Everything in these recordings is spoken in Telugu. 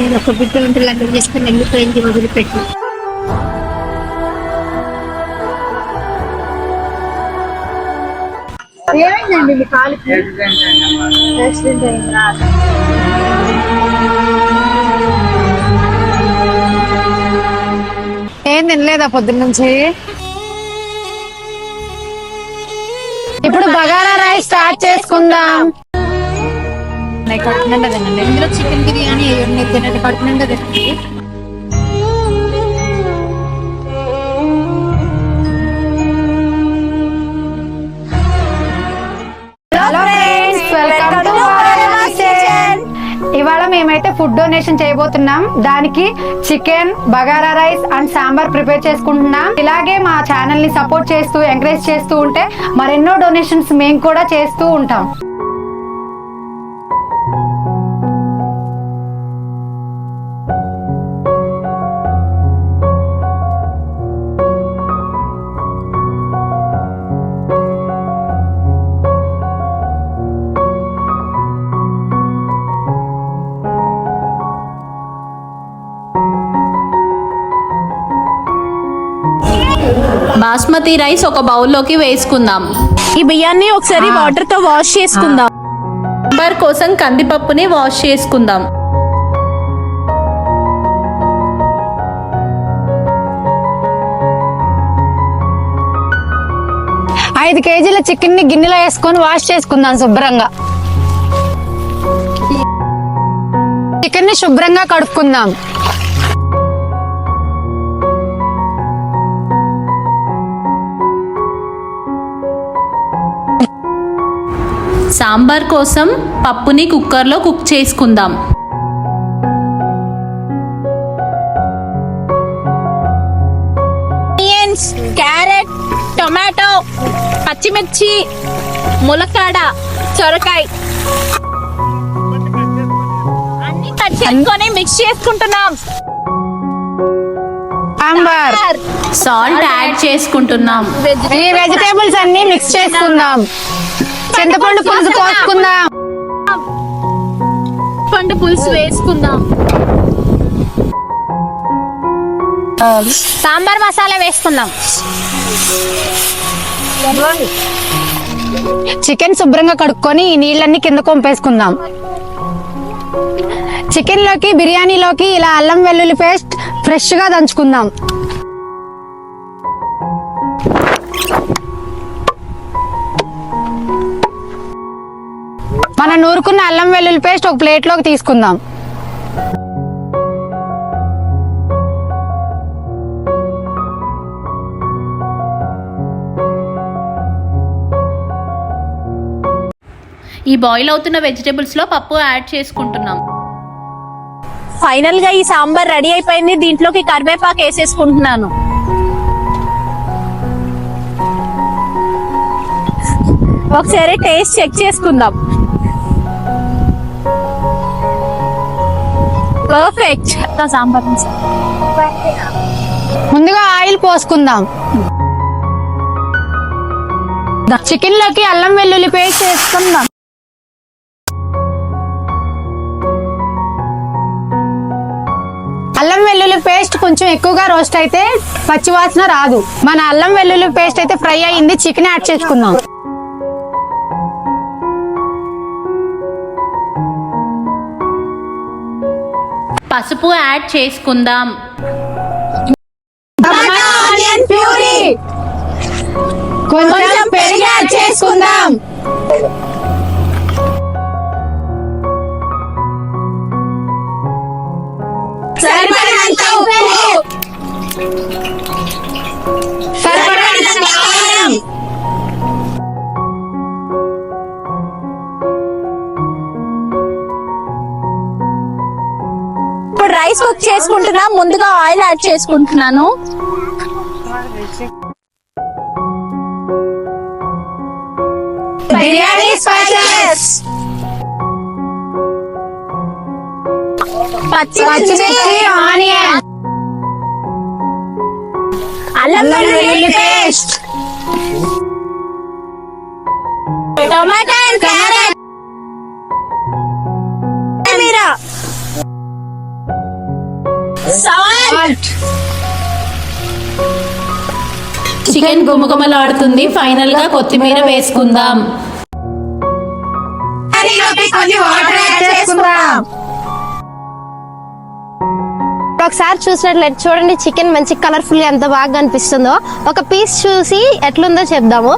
నేను ఒక బిడ్డ ఉంటే లగ్నం చేసుకుని వెళ్ళిపోయింది వదిలిపెట్టి. ఏమైందండి మీ కాలుకి? యాక్సిడెంట్ అయిందా? ఏం తినలేదా పొద్దున్న నుంచి? ఇప్పుడు బగారా రైస్ స్టార్ట్ చేసుకుందాం. కడుపు నిండా తినండి. ఇందులో చికెన్ బిర్యానీ తినండి, కడుపు నిండా తినండి. ఇవాళ మేమైతే ఫుడ్ డొనేషన్ చేయబోతున్నాం. దానికి chicken, bagara rice and sambar prepare చేసుకుంటున్నాం. ఇలాగే మా ఛానల్ ని సపోర్ట్ చేస్తూ ఎంకరేజ్ చేస్తూ ఉంటే మరెన్నో డొనేషన్స్ మేము కూడా చేస్తూ ఉంటాం. బాస్మతి రైస్ ఒక బౌల్లోకి వేసుకుందాం. ఈ బియ్యాన్ని ఒకసారి వాటర్ తో వాష్ చేసుకుందాం. సాంబార్ కోసం కందిపప్పుని వాష్ చేసుకుందాం. ఐదు కేజీల చికెన్ ని గిన్నెలో వేసుకొని వాష్ చేసుకుందాం శుభ్రంగా. చికెన్ ని శుభ్రంగా కడుక్కుందాం. సాంబార్ కోసం పప్పుని కుక్కర్లో కుక్ చేసుకుందాం. ఆనియన్స్, క్యారెట్, టొమాటో, పచ్చిమిర్చి, ములక్కాడ, సొరకాయ అన్ని కట్ చేసుకొని మిక్స్ చేసుకుంటున్నాం. సాంబార్, సాల్ట్ యాడ్ చేసుకుంటున్నాం. ఈ వెజిటేబుల్స్ అన్ని మిక్స్ చేసుకుందాం. చింతపండు పులుసు పోసుకుందాం. పండు పులుసు వేసుకుందాం. సాంబార్ మసాలా వేసుకుందాం. చికెన్ శుభ్రంగా కడుక్కొని ఈ నీళ్ళన్ని కింద కొంపేసుకుందాం. చికెన్ లోకి, బిర్యానీలోకి ఇలా అల్లం వెల్లుల్లి పేస్ట్ ఫ్రెష్ గా దంచుకుందాం. మన నూరుకున్న అల్లం వెల్లుల్లి పేస్ట్ ఒక ప్లేట్ లోకి తీసుకుందాం. ఈ బాయిల్ అవుతున్న వెజిటేబుల్స్ లో పప్పు యాడ్ చేసుకుంటున్నాం. ఫైనల్ గా ఈ సాంబార్ రెడీ అయిపోయింది. దీంట్లోకి కరివేపాకు వేసేసుకుంటున్నాను. ఒకసారి టేస్ట్ చెక్ చేసుకుందాం. పర్ఫెక్ట్. సాంబార్ ముందుగా ఆయిల్ పోసుకుందాం. చికెన్ లోకి అల్లం వెల్లుల్లి పేస్ట్ వేసుకుందాం. అల్లం వెల్లుల్లి పేస్ట్ కొంచెం ఎక్కువగా రోస్ట్ అయితే పచ్చివాసన రాదు. మన అల్లం వెల్లుల్లి పేస్ట్ అయితే ఫ్రై అయింది. చికెన్ యాడ్ చేసుకుందాం. పసుపు యాడ్ చేసుకుందాం. కొంచెం పెరుగు యాడ్ చేసుకుందాం. సరిపడినంత ఉప్పు, సరిపడినంత కారం. ఇప్పుడు రైస్ కుక్ చేసుకుంటున్నా. ముందుగా ఆయిల్ యాడ్ చేసుకుంటున్నాను. బిర్యానీ స్పైసెస్, పచ్చిమిర్చి, ఆనియన్, అల్లం వెల్లుల్లి paste, tomato and carrot, chicken గుమగుమలాడుతుంది. ఫైనల్ గా కొత్తిమీర వేసుకుందాం. ఒకసారి చూసినట్లయితే చూడండి, చికెన్ మంచి కలర్ఫుల్ గా ఎంత బాగా కనిపిస్తుందో. ఒక పీస్ చూసి ఎట్లుందో చెప్దాము.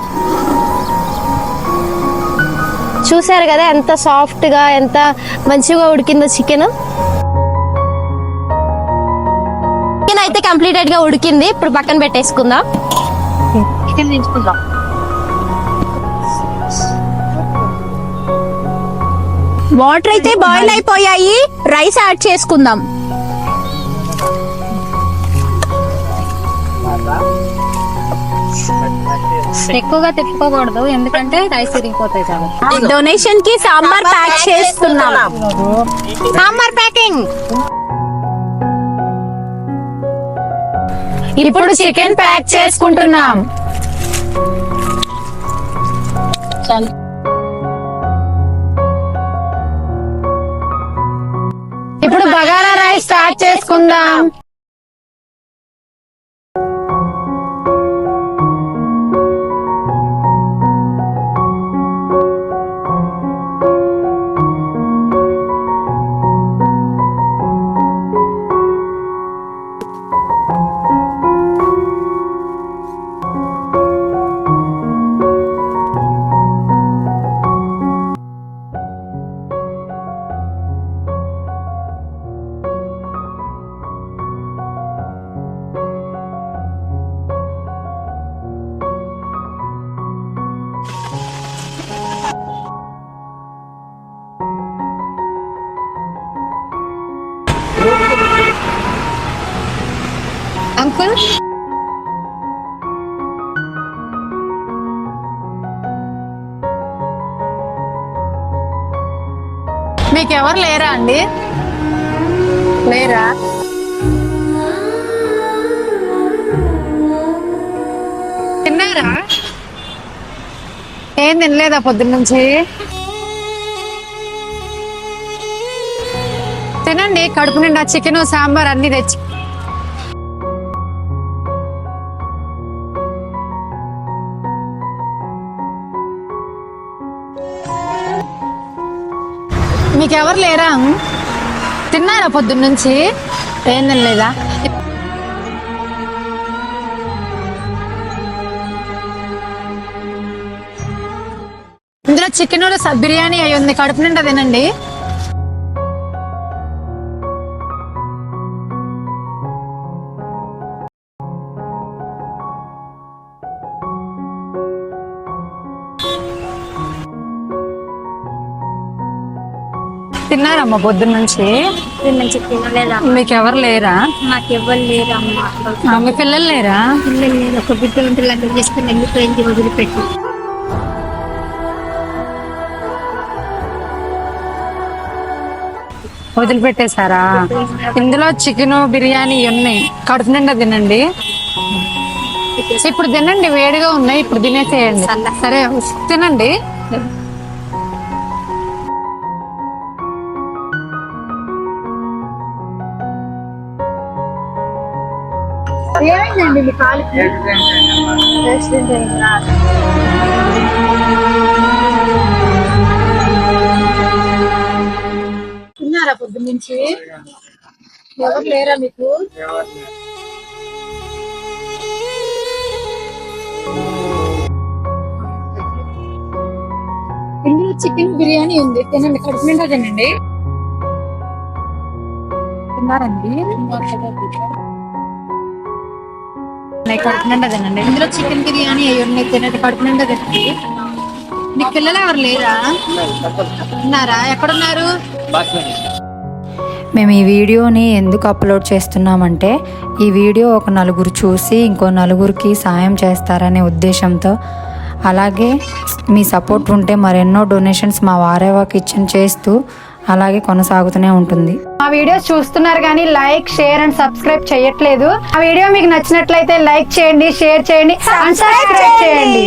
చూసారు కదా ఎంత సాఫ్ట్ గా ఎంత మంచిగా ఉడికిందో చికెన్. చికెన్ అయితే కంప్లీటెడ్ గా ఉడికింది. ఇప్పుడు పక్కన పెట్టేసుకుందాం. చికెన్ దించుకుందాం. వాటర్ అయితే బాయిల్ అయిపోయాయి. రైస్ యాడ్ చేసుకుందాం. ఎక్కువగా తిప్పుకోకూడదు, ఎందుకంటే రైస్ ఇరిగిపోతాయి కాబట్టి. డొనేషన్ కి సాంబార్ ప్యాక్ చేస్తున్నాం. సాంబార్ ప్యాకింగ్. ఇప్పుడు చికెన్ ప్యాక్ చేసుకుంటున్నాం. ఇప్పుడు బగారా రైస్ స్టార్ట్ చేసుకుందాం. అంకుల్, మీకెవరు లేరా అండి? లేరా? తిన్నారా? ఏం తినలేదా పొద్దున్న నుంచి? తినండి, కడుపు నిండా చికెన్ సాంబార్ అన్ని తెచ్చి. మీకెవరు లేరా? తిన్నారా పొద్దున్న నుంచి? ఏం తినలేదా? ఇందులో చికెన్ బిర్యానీ అయి ఉంది, కడుపు నిండా తినండి. తిన్నారమ్మా పొద్దున్న నుంచి? తినలేదా? మీకెవరు లేరా? నాకెవ్వరు లేరు అమ్మ. మీ పిల్లలు లేరా? పిల్లలు లేరు. ఒక బిడ్డ ఉంటే లగ్నం చేసుకుని వెళ్ళిపోయింది, వదిలిపెట్టి. వదిలిపెట్టేశారా? ఇందులో చికెన్ బిర్యానీ ఉన్నాయి, కడుపు నిండా తినండి. ఇప్పుడు తినండి, వేడిగా ఉన్నాయి, ఇప్పుడు తినేసేయండి. సరే తినండి. ఏమైందండి మీ కాలుకి? యాక్సిడెంట్ అయిందా? తిన్నారా పొద్దు నుంచి? ఎవరు లేరా మీకు? ఇందులో చికెన్ బిర్యానీ ఉంది, తినండి, కడుపు నిండా తినండి. తిన్నారండి? కడుపు నిండా తినండి. ఇందులో చికెన్ బిర్యానీ అయ్యి ఉన్నాయి, తినండి, కడుపు నిండా తినండి. మీకు పిల్లలు ఎవరు లేరా? ఉన్నారా? ఎక్కడున్నారు? మేము ఈ వీడియోని ఎందుకు అప్లోడ్ చేస్తున్నామంటే, ఈ వీడియో ఒక నలుగురు చూసి ఇంకో నలుగురికి సాయం చేస్తారనే ఉద్దేశంతో, అలాగే మీ సపోర్ట్ ఉంటే మరెన్నో డొనేషన్స్ మా వారేవా కిచెన్ చేస్తూ అలాగే కొనసాగుతూనే ఉంటుంది. ఆ వీడియోస్ చూస్తున్నారు కానీ లైక్, షేర్ అండ్ సబ్స్క్రైబ్ చేయట్లేదు. ఆ వీడియో మీకు నచ్చినట్లయితే లైక్ చేయండి, షేర్ చేయండి, సబ్స్క్రైబ్ చేయండి.